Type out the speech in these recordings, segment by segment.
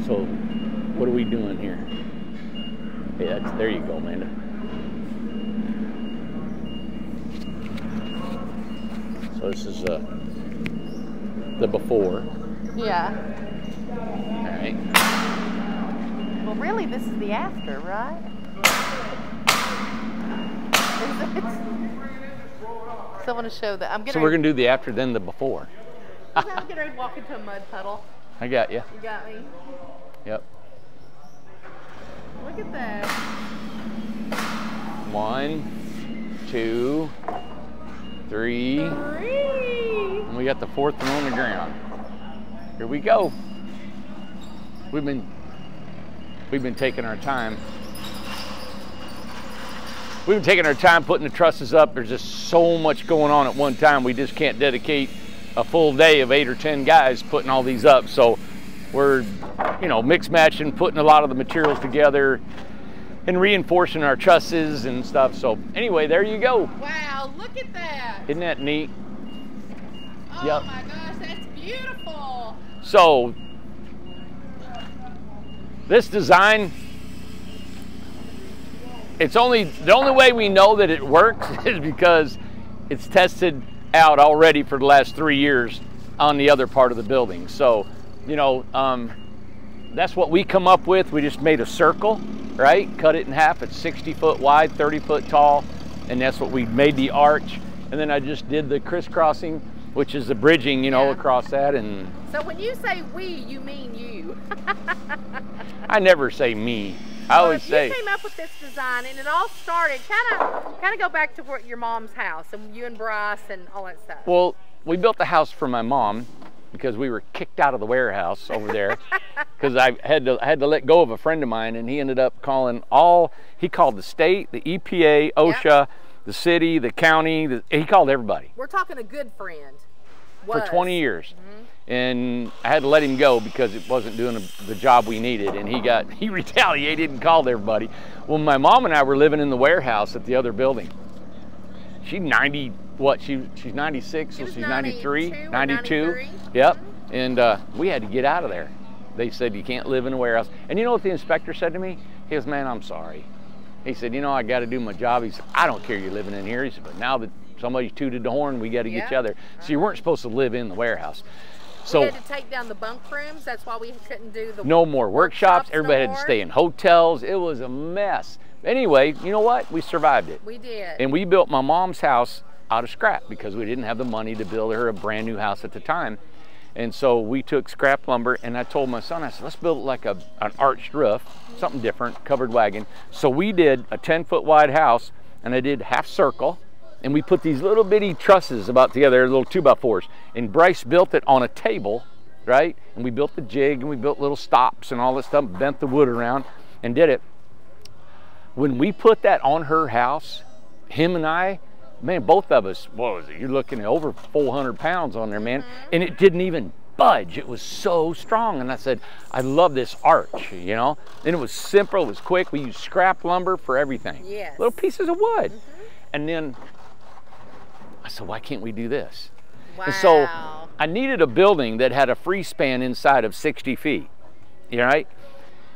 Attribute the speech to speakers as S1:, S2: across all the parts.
S1: So what are we doing here? Yeah, there you go, Amanda. So this is the before.
S2: Yeah.
S1: All right.
S2: Well, really, this is the after, right? So I want to show that.
S1: So we're gonna do the after, then the before.
S2: I'm getting ready to walk into a mud puddle.
S1: I got you.
S2: You got me.
S1: Yep.
S2: Look at that.
S1: 1, 2, 3. And we got the fourth one on the ground. Here we go. We've been taking our time. We've been taking our time putting the trusses up. There's just so much going on at one time. We just can't dedicate a full day of 8 or 10 guys putting all these up. So we're, you know, mix matching, putting a lot of the materials together and reinforcing our trusses and stuff. So anyway, there you go.
S2: Wow, look at that.
S1: Isn't that neat?
S2: Oh
S1: yep.
S2: My gosh, that's beautiful.
S1: So this design, the only way we know that it works is because it's tested out already for the last 3 years on the other part of the building. So, you know, that's what we come up with. We just made a circle, right? Cut it in half. It's 60 foot wide, 30 foot tall, and that's what we made the arch. And then I just did the crisscrossing, which is the bridging, you know, across that. And
S2: so when you say we, you mean you.
S1: I never say me. I always say.
S2: You came up with this design, and it all started kind of go back to your mom's house and you and Bryce and all that stuff.
S1: Well, we built the house for my mom because we were kicked out of the warehouse over there because I had to let go of a friend of mine, and he ended up calling he called the state, the EPA, OSHA, yep. The city, the county, he called everybody.
S2: We're talking a good friend.
S1: For 20 years. Mm-hmm. And I had to let him go because it wasn't doing the job we needed, and he retaliated and called everybody. Well, my mom and I were living in the warehouse at the other building. She's 90, what, she's 96, so she's 93, 92. Yep, and we had to get out of there. They said, you can't live in a warehouse. And you know what the inspector said to me? He goes, man, I'm sorry. He said, you know, I got to do my job. He said, I don't care you're living in here. He said, but now that somebody tooted the horn, we got to get you out there. So you weren't supposed to live in the warehouse. So
S2: we had to take down the bunk rooms. That's why we couldn't do the
S1: no more workshops. Everybody had to stay in hotels. It was a mess. Anyway, you know what? We survived it.
S2: We did.
S1: And we built my mom's house out of scrap because we didn't have the money to build her a brand new house at the time. And so we took scrap lumber, and I told my son, I said, let's build like an arched roof, something different, covered wagon. So we did a 10-foot wide house, and I did half circle. And we put these little bitty trusses about together, little 2x4s. And Bryce built it on a table, right? And we built the jig, and we built little stops and all this stuff, bent the wood around and did it. When we put that on her house, him and I, man, both of us, what was it? You're looking at over 400 pounds on there, man. And it didn't even budge. It was so strong. And I said, I love this arch, you know? And it was simple, it was quick. We used scrap lumber for everything.
S2: Yes.
S1: Little pieces of wood. And then I said, why can't we do this?
S2: Wow.
S1: And so I needed a building that had a free span inside of 60 feet, you know, right?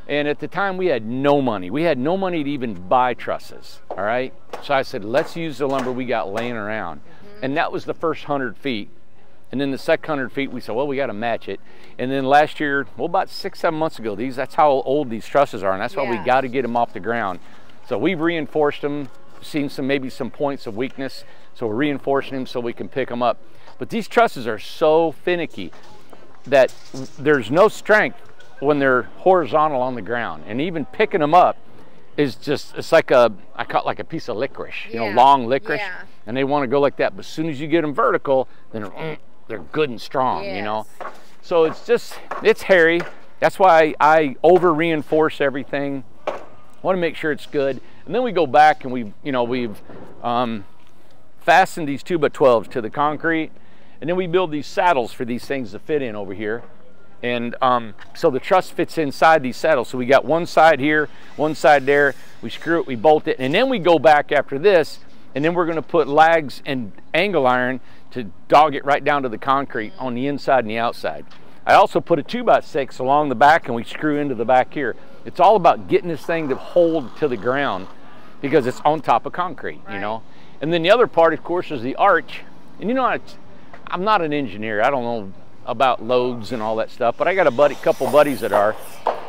S1: And at the time we had no money. We had no money to even buy trusses, all right? So I said, let's use the lumber we got laying around. And that was the first 100 feet. And then the second 100 feet, we said, well, we got to match it. And then last year, well, about 6-7 months ago, that's how old these trusses are, and that's why we got to get them off the ground. So we've reinforced them, seen maybe some points of weakness, so we're reinforcing them so we can pick them up. But these trusses are so finicky that there's no strength when they're horizontal on the ground, and even picking them up is just, it's like I call it like a piece of licorice, you know, long licorice, and they want to go like that. But as soon as you get them vertical, then they're good and strong, you know. So it's hairy. That's why I over reinforce everything. I want to make sure it's good. And then we go back and we've fastened these 2x12s to the concrete, and then we build these saddles for these things to fit in over here. And so the truss fits inside these saddles. So we got one side here, one side there. We screw it, we bolt it, and then we go back after this, and then we're going to put lags and angle iron to dog it right down to the concrete on the inside and the outside. I also put a 2x6 along the back, and we screw into the back here. It's all about getting this thing to hold to the ground because it's on top of concrete, you know. And then the other part, of course, is the arch. And you know, I'm not an engineer. I don't know about loads and all that stuff, but I got a couple buddies that are.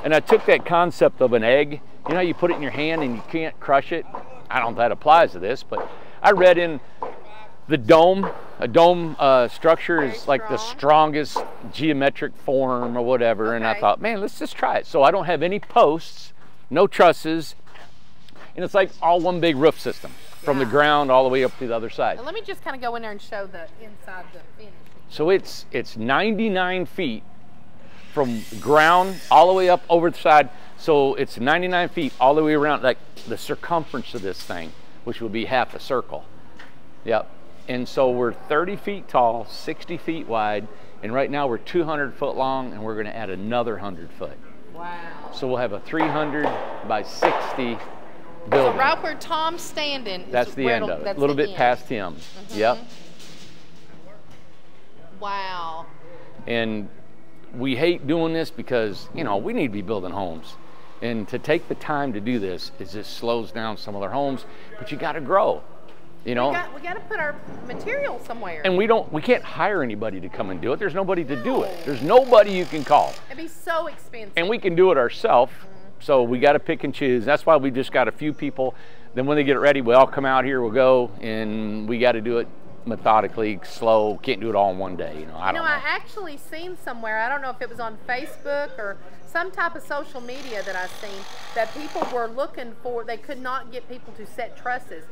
S1: And I took that concept of an egg. You know how you put it in your hand and you can't crush it? I don't know if that applies to this, but I read in the dome, a dome structure is like the strongest geometric form or whatever. And I thought, man, let's just try it. So I don't have any posts, no trusses, and it's like all one big roof system from the ground all the way up to the other side.
S2: Now let me just kind of go in there and show the inside the finish.
S1: So it's 99 feet from ground all the way up over the side. So it's 99 feet all the way around, like the circumference of this thing, which would be half a circle. Yep. And so we're 30 feet tall, 60 feet wide, and right now we're 200 foot long, and we're going to add another 100 foot.
S2: Wow.
S1: So we'll have a 300 by 60 building.
S2: So right where Tom's standing,
S1: that's the end of it. A little bit past him. Yep.
S2: Wow.
S1: And we hate doing this because, you know, we need to be building homes. And to take the time to do this, it just slows down some of their homes, but you got to grow. You know, we
S2: got to put our material somewhere.
S1: And we can't hire anybody to come and do it. There's nobody to do it. There's nobody you can call.
S2: It'd be so expensive.
S1: And we can do it ourselves. So we got to pick and choose. That's why we just got a few people. Then when they get it ready, we all come out here, we'll go, and we got to do it methodically, slow. Can't do it all in one day. You know, I don't know.
S2: I actually seen somewhere, I don't know if it was on Facebook or some type of social media that I seen, that people were looking for, they could not get people to set trusses.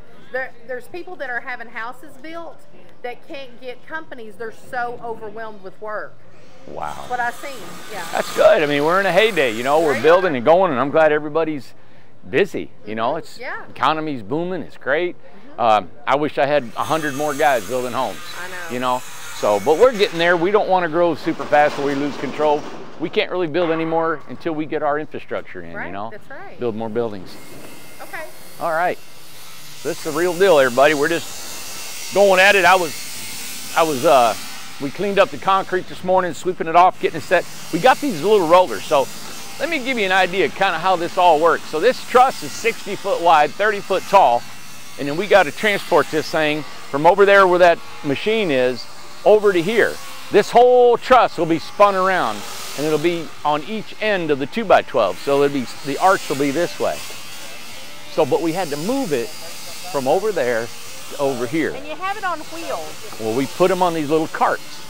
S2: There's people that are having houses built that can't get companies. They're so overwhelmed with work.
S1: Wow.
S2: That's what I seen. Yeah.
S1: That's good. I mean, we're in a heyday. You know, we're building and going, and I'm glad everybody's busy. You know, it's economy's booming. It's great. I wish I had 100 more guys building homes.
S2: I know.
S1: You know, so but we're getting there. We don't want to grow super fast or we lose control. We can't really build anymore until we get our infrastructure in.
S2: Right.
S1: You know,
S2: that's right.
S1: Build more buildings.
S2: Okay.
S1: All right. This is the real deal, everybody. We're just going at it. We cleaned up the concrete this morning, sweeping it off, getting it set. We got these little rollers. So let me give you an idea of kind of how this all works. So this truss is 60 foot wide, 30 foot tall. And then we got to transport this thing from over there where that machine is over to here. This whole truss will be spun around and it'll be on each end of the 2x12. So it'll be, the arch will be this way. So, but we had to move it from over there to over here.
S2: And you have it on wheels.
S1: Well, we put them on these little carts.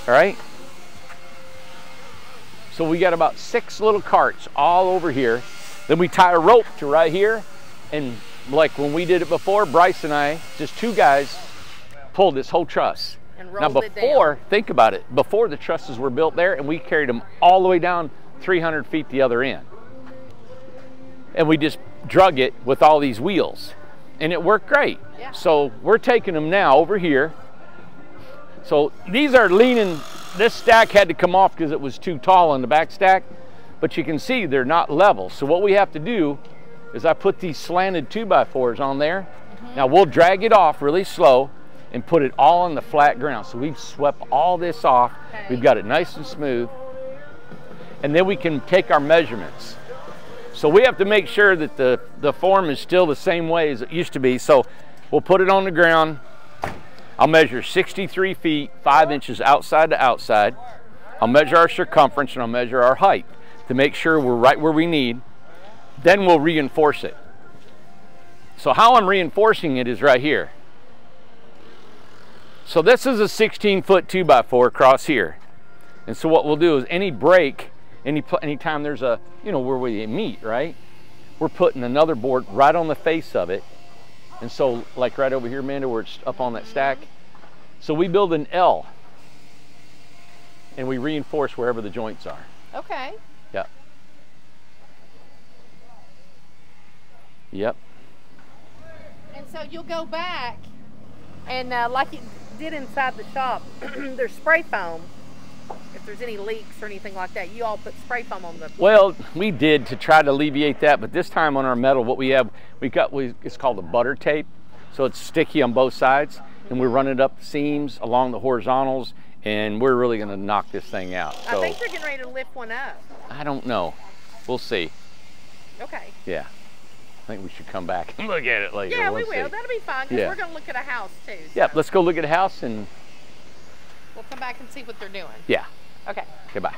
S1: All right? So we got about 6 little carts all over here. Then we tie a rope to right here. And like when we did it before, Bryce and I, just 2 guys, pulled this whole truss.
S2: And rolled
S1: now before, think about it, before the trusses were built there, and we carried them all the way down 300 feet the other end. And we just drug it with all these wheels. And it worked great. Yeah. So we're taking them now over here. So these are leaning, this stack had to come off because it was too tall on the back stack. But you can see they're not level. So what we have to do is I put these slanted 2x4s on there. Now we'll drag it off really slow and put it all on the flat ground. So we've swept all this off. Okay. We've got it nice and smooth. And then we can take our measurements. So we have to make sure that the form is still the same way as it used to be. So we'll put it on the ground. I'll measure 63 feet, 5 inches outside to outside. I'll measure our circumference and I'll measure our height to make sure we're right where we need. Then we'll reinforce it. So how I'm reinforcing it is right here. So this is a 16-foot 2x4 across here. And so what we'll do is any break, anytime there's a, you know, where we meet, right? We're putting another board right on the face of it. And so like right over here, Amanda, where it's up on that stack. So we build an L and we reinforce wherever the joints are.
S2: Okay.
S1: Yep. Yep.
S2: And so you'll go back and like you did inside the shop, there's spray foam. If there's any leaks or anything like that, you all put spray foam on the...
S1: Well, we did to try to alleviate that, but this time on our metal, what we have, it's called a butter tape. So it's sticky on both sides, and we run it up the seams along the horizontals and we're really gonna knock this thing out. So,
S2: I think they're getting ready to lift one up.
S1: I don't know. We'll see.
S2: Okay.
S1: Yeah. I think we should come back and look at it later.
S2: Yeah,
S1: We'll
S2: we will.
S1: see.
S2: That'll be fine because
S1: Yeah.
S2: we're going to look at a house too. So
S1: Yeah, let's go look at a house and
S2: we'll come back and see what they're doing.
S1: yeah.
S2: Okay.
S1: Goodbye.